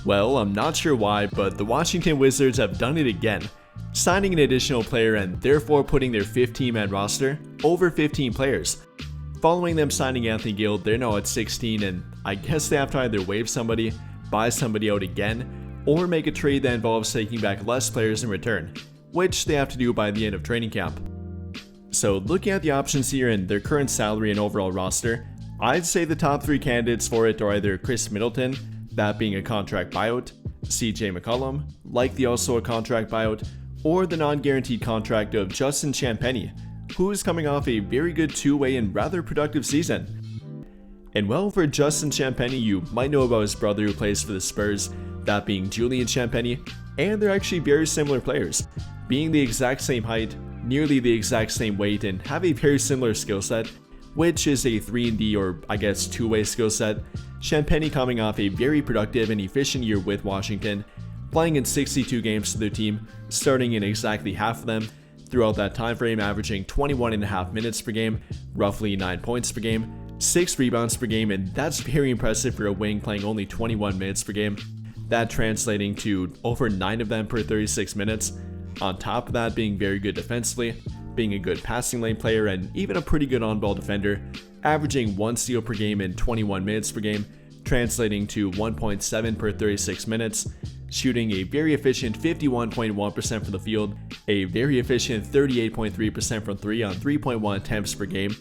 Well, I'm not sure why, but the Washington Wizards have done it again, signing an additional player and therefore putting their 15-man roster over 15 players. Following them signing Anthony Gill, they're now at 16, and I guess they have to either waive somebody, buy somebody out again, or make a trade that involves taking back less players in return, which they have to do by the end of training camp. So looking at the options here and their current salary and overall roster, I'd say the top 3 candidates for it are either Chris Middleton, that being a contract buyout, CJ McCollum, likely also a contract buyout, or the non-guaranteed contract of Justin Champagnie, who is coming off a very good two-way and rather productive season. And well, for Justin Champagnie, you might know about his brother who plays for the Spurs, that being Julian Champagnie, and they're actually very similar players, being the exact same height, nearly the exact same weight, and have a very similar skill set, which is a 3&D or I guess two-way skill set. Champagnie coming off a very productive and efficient year with Washington, playing in 62 games for their team, starting in exactly half of them, throughout that time frame averaging 21.5 minutes per game, roughly 9 points per game, 6 rebounds per game, and that's very impressive for a wing playing only 21 minutes per game, that translating to over 9 of them per 36 minutes. On top of that, being very good defensively, being a good passing lane player, and even a pretty good on-ball defender, averaging 1 steal per game in 21 minutes per game, translating to 1.7 per 36 minutes, shooting a very efficient 51.1% from the field, a very efficient 38.3% from 3 on 3.1 attempts per game,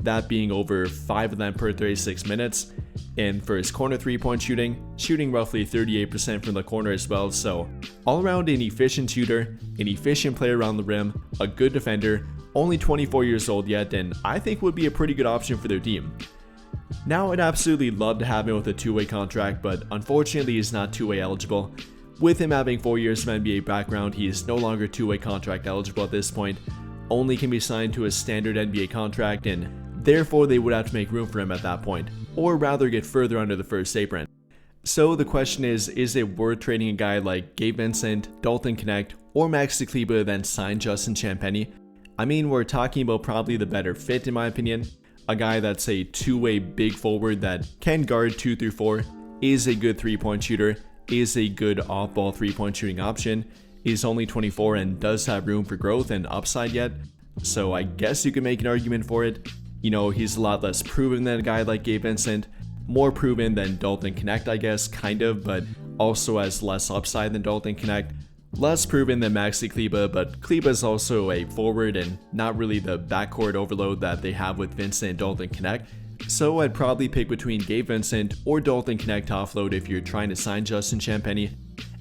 that being over 5 of them per 36 minutes, and for his corner 3-point shooting roughly 38% from the corner as well. So all around an efficient shooter, an efficient player around the rim, a good defender, only 24 years old yet, and I think would be a pretty good option for their team. Now, I'd absolutely love to have him with a two-way contract, but unfortunately he's not two-way eligible. With him having 4 years of NBA background, he is no longer two-way contract eligible at this point, only can be signed to a standard NBA contract, and therefore they would have to make room for him at that point, or rather get further under the first apron. So the question is it worth trading a guy like Gabe Vincent, Dalton Knecht, or Maxi Kleber than sign Justin Champagnie? I mean, we're talking about probably the better fit in my opinion. A guy that's a two-way big forward that can guard 2 through 4, is a good 3-point shooter, is a good off-ball 3-point shooting option, is only 24 and does have room for growth and upside yet. So I guess you could make an argument for it. You know, he's a lot less proven than a guy like Gabe Vincent, more proven than Dalton Knecht, I guess, kind of, but also has less upside than Dalton Knecht. Less proven than Maxi Kleber, but Kleber is also a forward and not really the backcourt overload that they have with Vincent and Dalton Knecht. So I'd probably pick between Gabe Vincent or Dalton Knecht offload if you're trying to sign Justin Champagnie.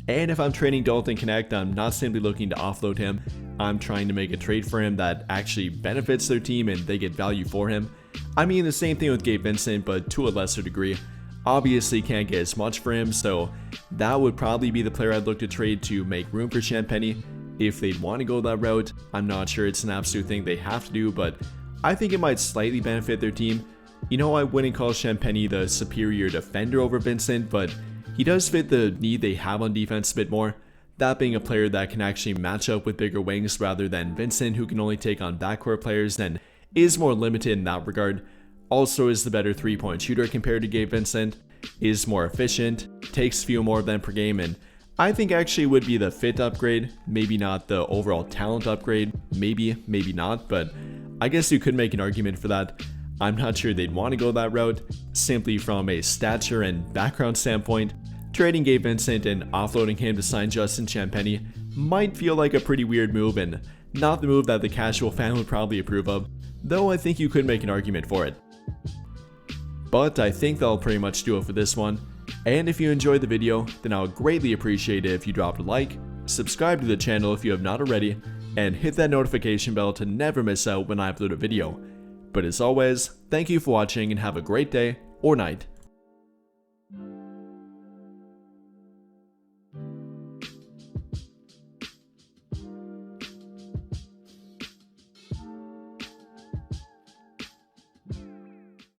And if I'm trading Dalton Knecht, I'm not simply looking to offload him, I'm trying to make a trade for him that actually benefits their team and they get value for him. I mean, the same thing with Gabe Vincent, but to a lesser degree. Obviously can't get as much for him, so that would probably be the player I'd look to trade to make room for Champagnie. If they'd want to go that route, I'm not sure it's an absolute thing they have to do, but I think it might slightly benefit their team. You know, I wouldn't call Champagnie the superior defender over Vincent, but he does fit the need they have on defense a bit more. That being a player that can actually match up with bigger wings rather than Vincent, who can only take on backcourt players and is more limited in that regard. Also is the better 3-point shooter compared to Gabe Vincent, is more efficient, takes few more of them per game, and I think actually would be the fit upgrade, maybe not the overall talent upgrade, maybe not, but I guess you could make an argument for that. I'm not sure they'd want to go that route, simply from a stature and background standpoint. Trading Gabe Vincent and offloading him to sign Justin Champagnie might feel like a pretty weird move and not the move that the casual fan would probably approve of, though I think you could make an argument for it. But I think that'll pretty much do it for this one, and if you enjoyed the video, then I would greatly appreciate it if you dropped a like, subscribe to the channel if you have not already, and hit that notification bell to never miss out when I upload a video. But as always, thank you for watching and have a great day or night.